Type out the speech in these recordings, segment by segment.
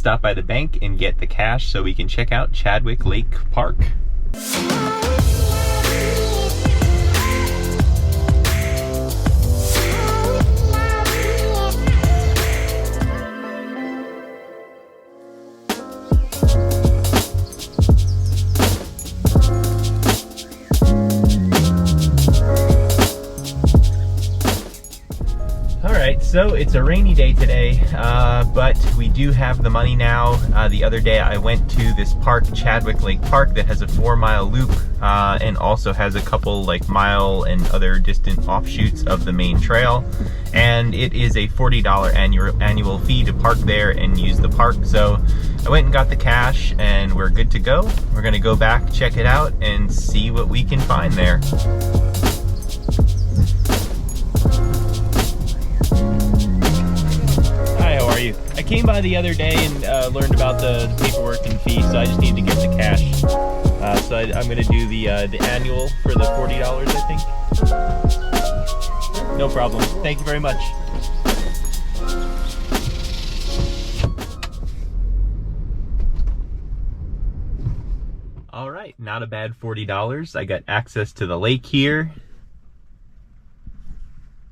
stop by the bank and get the cash so we can check out Chadwick Lake Park. So it's a rainy day today, but we do have the money now. The other day I went to this park, Chadwick Lake Park, that has a 4-mile loop and also has a couple like mile and other distant offshoots of the main trail. And it is a $40 annual fee to park there and use the park. So I went and got the cash and we're good to go. We're gonna go back, check it out, and see what we can find there. I came by the other day and learned about the paperwork and fee, so I just need to get the cash. So I'm going to do the annual for the $40, I think. No problem. Thank you very much. All right, not a bad $40. I got access to the lake here,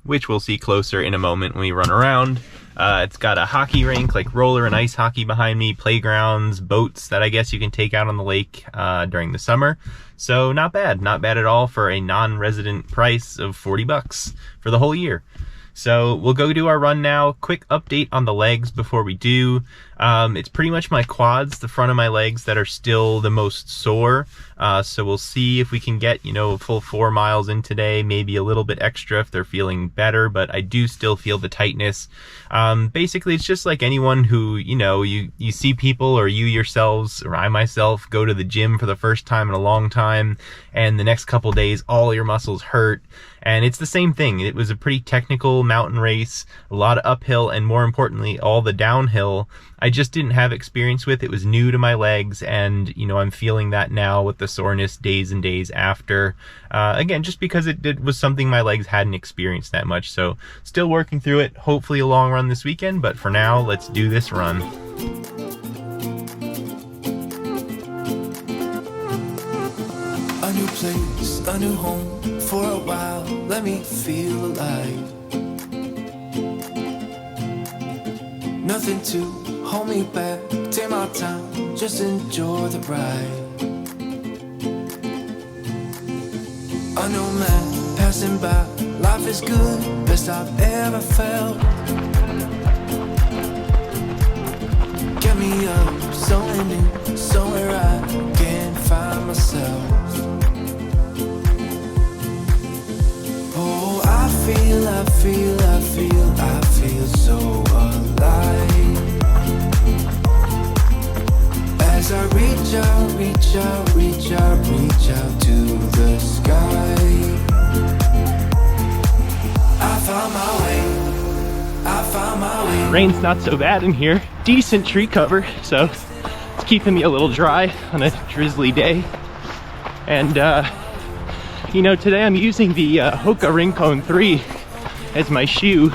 which we'll see closer in a moment when we run around. It's got a hockey rink, like roller and ice hockey behind me, playgrounds, boats that I guess you can take out on the lake during the summer. So not bad at all for a non-resident price of 40 bucks for the whole year. So we'll go do our run now. Quick update on the legs before we do. It's pretty much my quads, the front of my legs, that are still the most sore. So we'll see if we can get, a full 4 miles in today, maybe a little bit extra if they're feeling better, but I do still feel the tightness. Basically, it's just like anyone who, you see people, or you yourselves, or I myself, go to the gym for the first time in a long time, and the next couple days, all your muscles hurt. And it's the same thing. It was a pretty technical mountain race, a lot of uphill, and more importantly, all the downhill I just didn't have experience with. It was new to my legs, and I'm feeling that now with the soreness days and days after. Again, just because it was something my legs hadn't experienced that much. So still working through it. Hopefully a long run this weekend, but for now, let's do this run. A new place, a new home. For a while, let me feel alive. Nothing to hold me back. Take my time, just enjoy the ride. A new man passing by. Life is good, best I've ever felt. Get me up, somewhere new, somewhere I can find myself. Oh, I feel so alive. As I reach out to the sky. I found my way. Rain's not so bad in here. Decent tree cover, so it's keeping me a little dry on a drizzly day. And today I'm using the Hoka Rincon 3 as my shoe,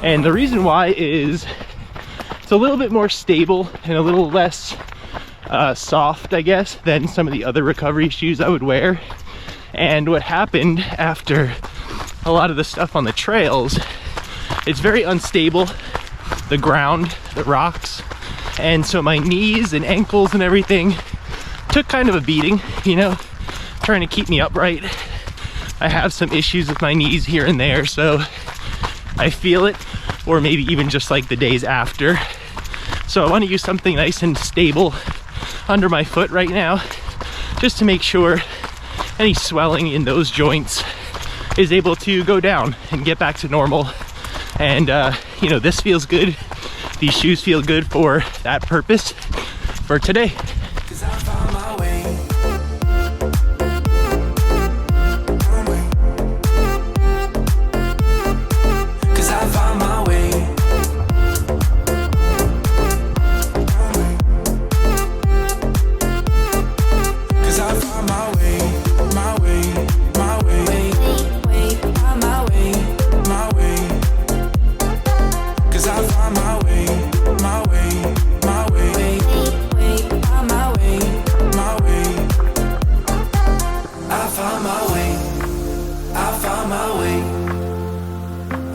and the reason why is it's a little bit more stable and a little less soft, I guess, than some of the other recovery shoes I would wear. And what happened after a lot of the stuff on the trails, it's very unstable, the ground, the rocks, and so my knees and ankles and everything took kind of a beating, trying to keep me upright. I have some issues with my knees here and there, so I feel it, or maybe even just like the days after. So I want to use something nice and stable under my foot right now, just to make sure any swelling in those joints is able to go down and get back to normal. And this feels good. These shoes feel good for that purpose for today. My way. found my way.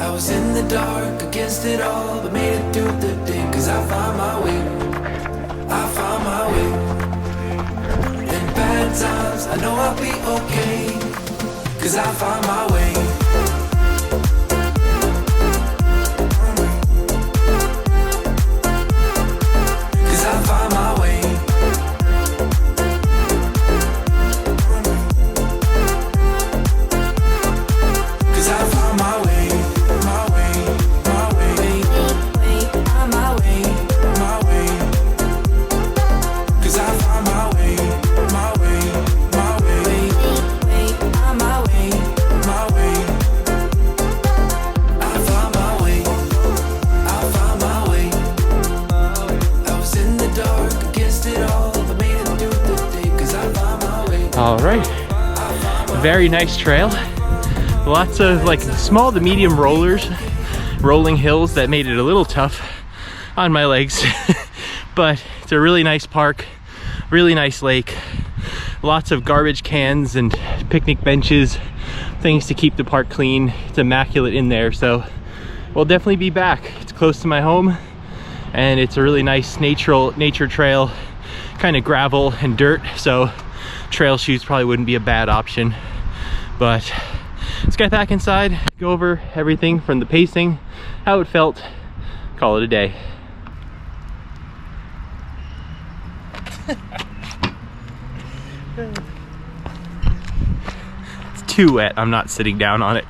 I was in the dark against it all, but made it through the day. Cause I found my way. I found my way. In bad times, I know I'll be okay. Cause I found my way. Cause I found my way. Cause I found my way. My way, my way. On my way, my way. Cause I found my way. My way, my way. On my way, my way. I found my way. I found my way. I was in the dark against it all, but made it through the day. Cause I found my way. All right, very nice trail. Lots of like small to medium rolling hills that made it a little tough on my legs. But it's a really nice park, really nice lake. Lots of garbage cans and picnic benches, things to keep the park clean. It's immaculate in there, so we'll definitely be back. It's close to my home and it's a really nice nature trail, kind of gravel and dirt, so trail shoes probably wouldn't be a bad option. But let's get back inside, go over everything from the pacing, how it felt, call it a day. It's too wet, I'm not sitting down on it.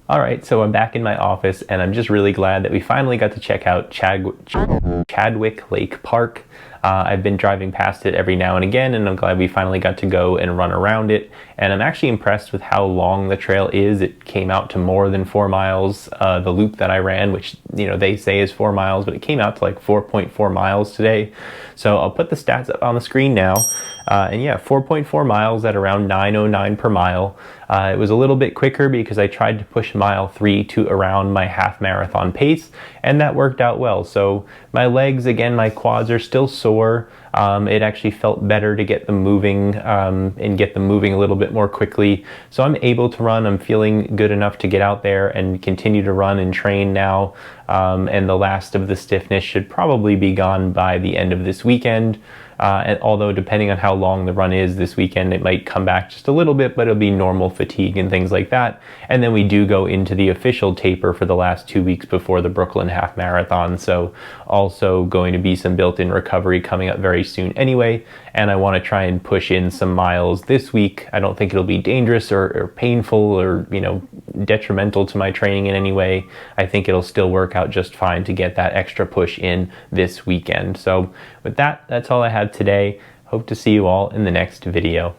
All right, so I'm back in my office and I'm just really glad that we finally got to check out Chadwick Lake Park. I've been driving past it every now and again, and I'm glad we finally got to go and run around it. And I'm actually impressed with how long the trail is. It came out to more than 4 miles. The loop that I ran, which they say is 4 miles, but it came out to like 4.4 miles today. So I'll put the stats up on the screen now. And yeah, 4.4 miles at around 9:09 per mile. It was a little bit quicker because I tried to push mile 3 to around my half marathon pace, and that worked out well. So my legs, again, my quads are still sore. It actually felt better to get them moving and get them moving a little bit more quickly. So I'm able to run. I'm feeling good enough to get out there and continue to run and train now. And the last of the stiffness should probably be gone by the end of this weekend. And although depending on how long the run is this weekend, it might come back just a little bit, but it'll be normal fatigue and things like that. And then we do go into the official taper for the last 2 weeks before the Brooklyn Half Marathon. So also going to be some built-in recovery coming up very soon anyway. And I want to try and push in some miles this week. I don't think it'll be dangerous or painful or, detrimental to my training in any way. I think it'll still work out just fine to get that extra push in this weekend. So with that, that's all I had today. Hope to see you all in the next video.